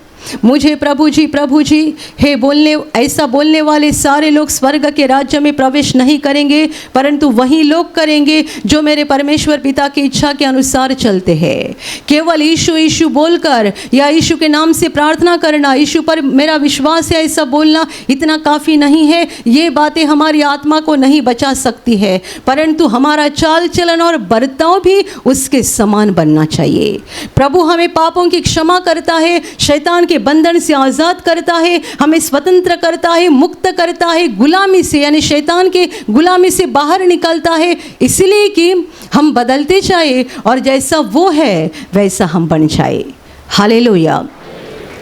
मुझे प्रभु जी हे बोलने, ऐसा बोलने वाले सारे लोग स्वर्ग के राज्य में प्रवेश नहीं करेंगे, परंतु वही लोग करेंगे जो मेरे परमेश्वर पिता की इच्छा के अनुसार चलते हैं। केवल यीशु यीशु बोलकर या यीशु के नाम से प्रार्थना करना, यीशु पर मेरा विश्वास है ऐसा बोलना इतना काफ़ी नहीं है। ये बातें हमारी आत्मा को नहीं बचा सकती है, परंतु हमारा चाल चलन और बर्ताव भी उसके समान बनना चाहिए। प्रभु हमें पापों की क्षमा करता है, शैतान के बंधन से आज़ाद करता है, हमें स्वतंत्र करता है, मुक्त करता है, गुलामी से यानी शैतान के गुलामी से बाहर निकलता है, इसलिए कि हम बदलते जाए और जैसा वो है वैसा हम बन जाए। Hallelujah,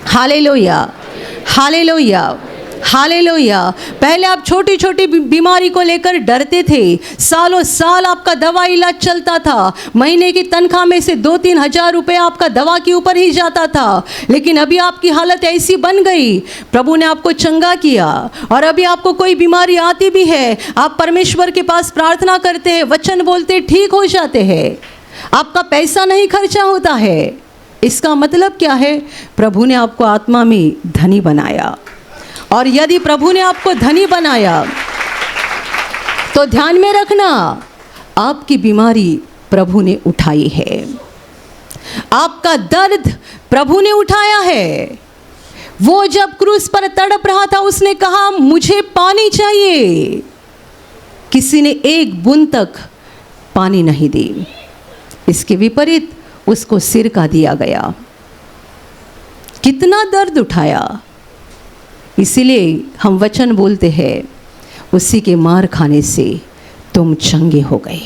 hallelujah, hallelujah, hallelujah. पहले आप छोटी छोटी बीमारी को लेकर डरते थे, सालों साल आपका दवा इलाज चलता था, महीने की तनख्वाह में से 2-3 हज़ार रुपये आपका दवा के ऊपर ही जाता था। लेकिन अभी आपकी हालत ऐसी बन गई, प्रभु ने आपको चंगा किया और अभी आपको कोई बीमारी आती भी है, आप परमेश्वर के पास प्रार्थना करते हैं, वचन बोलते, ठीक हो जाते हैं। आपका पैसा नहीं खर्चा होता है। इसका मतलब क्या है? प्रभु ने आपको आत्मा में धनी बनाया। और यदि प्रभु ने आपको धनी बनाया तो ध्यान में रखना, आपकी बीमारी प्रभु ने उठाई है, आपका दर्द प्रभु ने उठाया है। वो जब क्रूस पर तड़प रहा था, उसने कहा, मुझे पानी चाहिए। किसी ने एक बूंद तक पानी नहीं दी। इसके विपरीत उसको सिरका दिया गया। कितना दर्द उठाया। इसीलिए हम वचन बोलते हैं, उसी के मार खाने से तुम चंगे हो गए।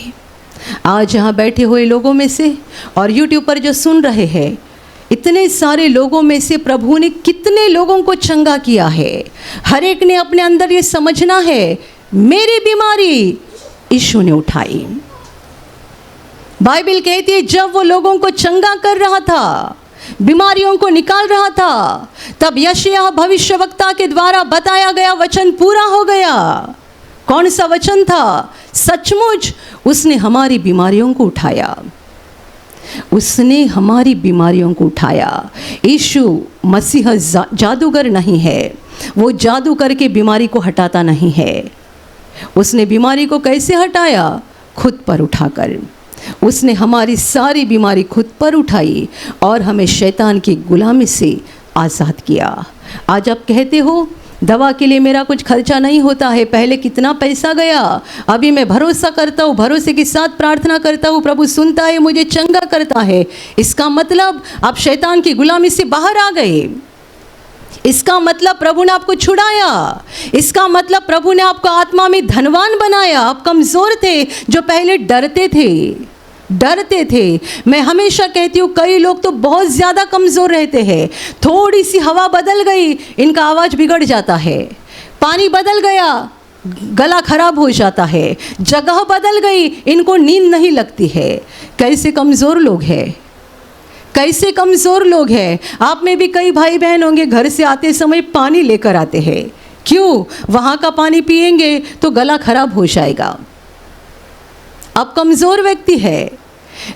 आज यहाँ बैठे हुए लोगों में से और यूट्यूब पर जो सुन रहे हैं, इतने सारे लोगों में से प्रभु ने कितने लोगों को चंगा किया है। हर एक ने अपने अंदर ये समझना है, मेरी बीमारी यीशु ने उठाई। बाइबल कहती है, जब वो लोगों को चंगा कर रहा था, बीमारियों को निकाल रहा था, तब यशायाह भविष्यवक्ता के द्वारा बताया गया वचन पूरा हो गया। कौन सा वचन था? सचमुच उसने हमारी बीमारियों को उठाया, उसने हमारी बीमारियों को उठाया। यीशु मसीह जादूगर नहीं है, वो जादू करके बीमारी को हटाता नहीं है। उसने बीमारी को कैसे हटाया? खुद पर उठाकर। उसने हमारी सारी बीमारी खुद पर उठाई और हमें शैतान की गुलामी से आज़ाद किया। आज आप कहते हो दवा के लिए मेरा कुछ खर्चा नहीं होता है, पहले कितना पैसा गया, अभी मैं भरोसा करता हूँ, भरोसे के साथ प्रार्थना करता हूँ, प्रभु सुनता है, मुझे चंगा करता है। इसका मतलब आप शैतान की गुलामी से बाहर आ गए। इसका मतलब प्रभु ने आपको छुड़ाया। इसका मतलब प्रभु ने आपको आत्मा में धनवान बनाया। आप कमज़ोर थे, जो पहले डरते थे। मैं हमेशा कहती हूँ कई लोग तो बहुत ज़्यादा कमज़ोर रहते हैं। थोड़ी सी हवा बदल गई, इनका आवाज़ बिगड़ जाता है। पानी बदल गया, गला खराब हो जाता है। जगह बदल गई, इनको नींद नहीं लगती है। कैसे कमज़ोर लोग हैं, कैसे कमज़ोर लोग हैं। आप में भी कई भाई बहन होंगे, घर से आते समय पानी लेकर आते हैं। क्यों? वहाँ का पानी पिएंगे तो गला खराब हो जाएगा। आप कमज़ोर व्यक्ति है।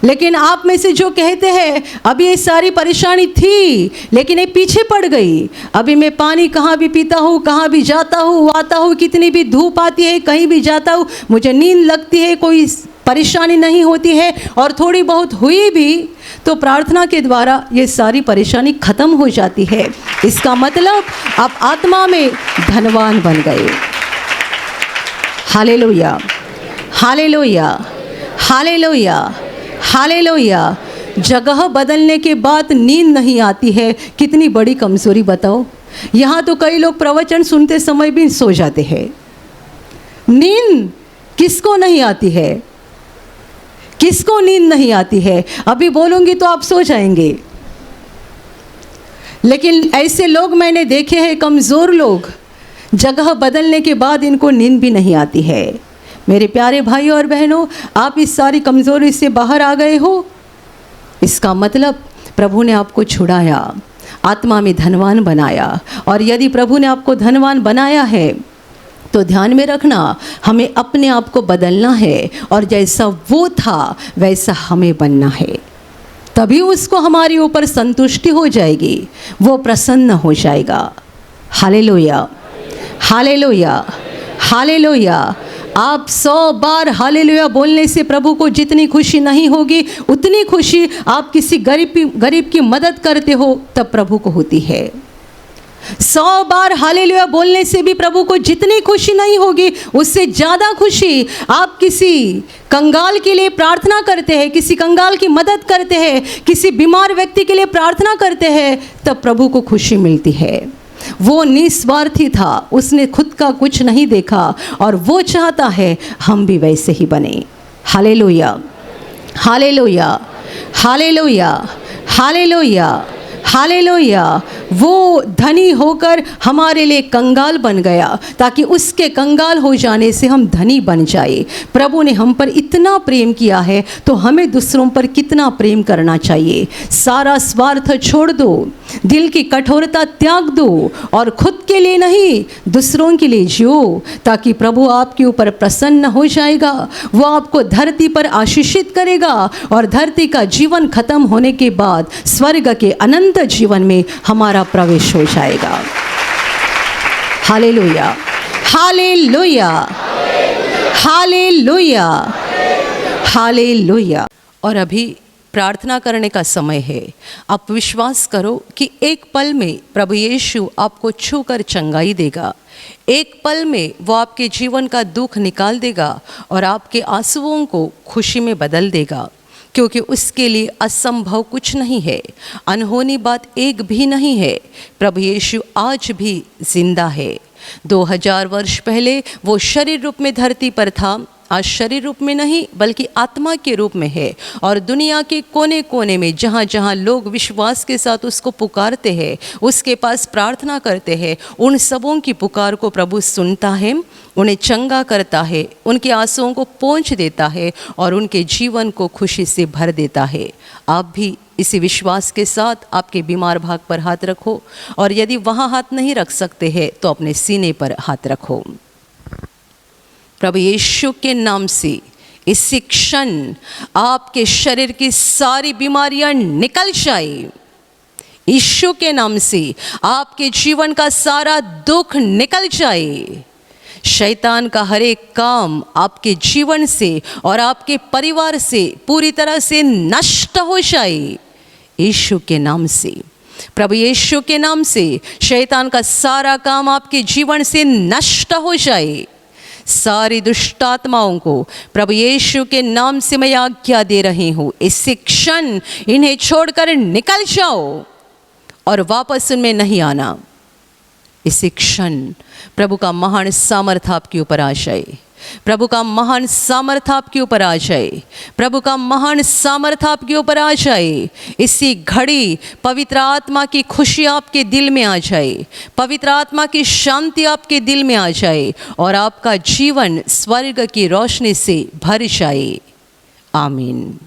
लेकिन आप में से जो कहते हैं अभी ये सारी परेशानी थी लेकिन ये पीछे पड़ गई, अभी मैं पानी कहाँ भी पीता हूँ, कहाँ भी जाता हूँ आता हूँ, कितनी भी धूप आती है, कहीं भी जाता हूँ, मुझे नींद लगती है, कोई परेशानी नहीं होती है, और थोड़ी बहुत हुई भी तो प्रार्थना के द्वारा ये सारी परेशानी खत्म हो जाती है। इसका मतलब आप आत्मा में धनवान बन गए। Hallelujah, hallelujah, hallelujah, hallelujah. जगह बदलने के बाद नींद नहीं आती है, कितनी बड़ी कमज़ोरी बताओ। यहाँ तो कई लोग प्रवचन सुनते समय भी सो जाते हैं। नींद किसको नहीं आती है? किसको नींद नहीं आती है? अभी बोलूँगी तो आप सो जाएंगे। लेकिन ऐसे लोग मैंने देखे हैं, कमज़ोर लोग, जगह बदलने के बाद इनको नींद भी नहीं आती है। मेरे प्यारे भाई और बहनों, आप इस सारी कमज़ोरी से बाहर आ गए हो। इसका मतलब प्रभु ने आपको छुड़ाया, आत्मा में धनवान बनाया। और यदि प्रभु ने आपको धनवान बनाया है तो ध्यान में रखना, हमें अपने आप को बदलना है और जैसा वो था वैसा हमें बनना है। तभी उसको हमारे ऊपर संतुष्टि हो जाएगी, वो प्रसन्न हो जाएगा। Hallelujah, hallelujah, hallelujah. आप 100 बार हालेलुया बोलने से प्रभु को जितनी खुशी नहीं होगी, उतनी खुशी आप किसी गरीब की मदद करते हो तब प्रभु को होती है। 100 बार हालेलुया बोलने से भी प्रभु को जितनी खुशी नहीं होगी, उससे ज़्यादा खुशी आप किसी कंगाल के लिए प्रार्थना करते हैं, किसी कंगाल की मदद करते हैं, किसी बीमार व्यक्ति के लिए प्रार्थना करते हैं, तब प्रभु को खुशी मिलती है। वो निस्वार्थी था, उसने खुद का कुछ नहीं देखा और वो चाहता है हम भी वैसे ही बने। Hallelujah, hallelujah, hallelujah, hallelujah, hallelujah. वो धनी होकर हमारे लिए कंगाल बन गया ताकि उसके कंगाल हो जाने से हम धनी बन जाए। प्रभु ने हम पर इतना प्रेम किया है तो हमें दूसरों पर कितना प्रेम करना चाहिए। सारा स्वार्थ छोड़ दो, दिल की कठोरता त्याग दो और खुद के लिए नहीं दूसरों के लिए जियो, ताकि प्रभु आपके ऊपर प्रसन्न हो जाएगा। वो आपको धरती पर आशीषित करेगा और धरती का जीवन खत्म होने के बाद स्वर्ग के अनंत जीवन में हमारा प्रवेश हो जाएगा। Hallelujah, hallelujah, hallelujah, hallelujah. और अभी प्रार्थना करने का समय है। आप विश्वास करो कि एक पल में प्रभु यीशु आपको छूकर चंगाई देगा। एक पल में वो आपके जीवन का दुख निकाल देगा और आपके आंसुओं को खुशी में बदल देगा, क्योंकि उसके लिए असंभव कुछ नहीं है, अनहोनी बात एक भी नहीं है। प्रभु यीशु आज भी जिंदा है। 2000 वर्ष पहले वो शरीर रूप में धरती पर था, आज शरीर रूप में नहीं बल्कि आत्मा के रूप में है, और दुनिया के कोने कोने में जहाँ जहाँ लोग विश्वास के साथ उसको पुकारते हैं, उसके पास प्रार्थना करते हैं, उन सबों की पुकार को प्रभु सुनता है, उन्हें चंगा करता है, उनके आंसुओं को पोंछ देता है और उनके जीवन को खुशी से भर देता है। आप भी इसी विश्वास के साथ आपके बीमार भाग पर हाथ रखो, और यदि वहाँ हाथ नहीं रख सकते हैं तो अपने सीने पर हाथ रखो। प्रभु यीशु के नाम से इसी क्षण आपके शरीर की सारी बीमारियां निकल जाए। यीशु के नाम से आपके जीवन का सारा दुख निकल जाए। शैतान का हर एक काम आपके जीवन से और आपके परिवार से पूरी तरह से नष्ट हो जाए। यीशु के नाम से, प्रभु यीशु के नाम से शैतान का सारा काम आपके जीवन से नष्ट हो जाए। सारी दुष्ट आत्माओं को प्रभु यीशु के नाम से मैं आज्ञा दे रही हूँ, इसी क्षण इन्हें छोड़कर निकल जाओ और वापस उनमें नहीं आना। इसी क्षण प्रभु का महान सामर्थ आपके ऊपर आ जाए। प्रभु का महान सामर्थ आपके ऊपर आ जाए। प्रभु का महान सामर्थ आपके ऊपर आ जाए। इसी घड़ी पवित्र आत्मा की खुशी आपके दिल में आ जाए, पवित्र आत्मा की शांति आपके दिल में आ जाए और आपका जीवन स्वर्ग की रोशनी से भर जाए। आमीन।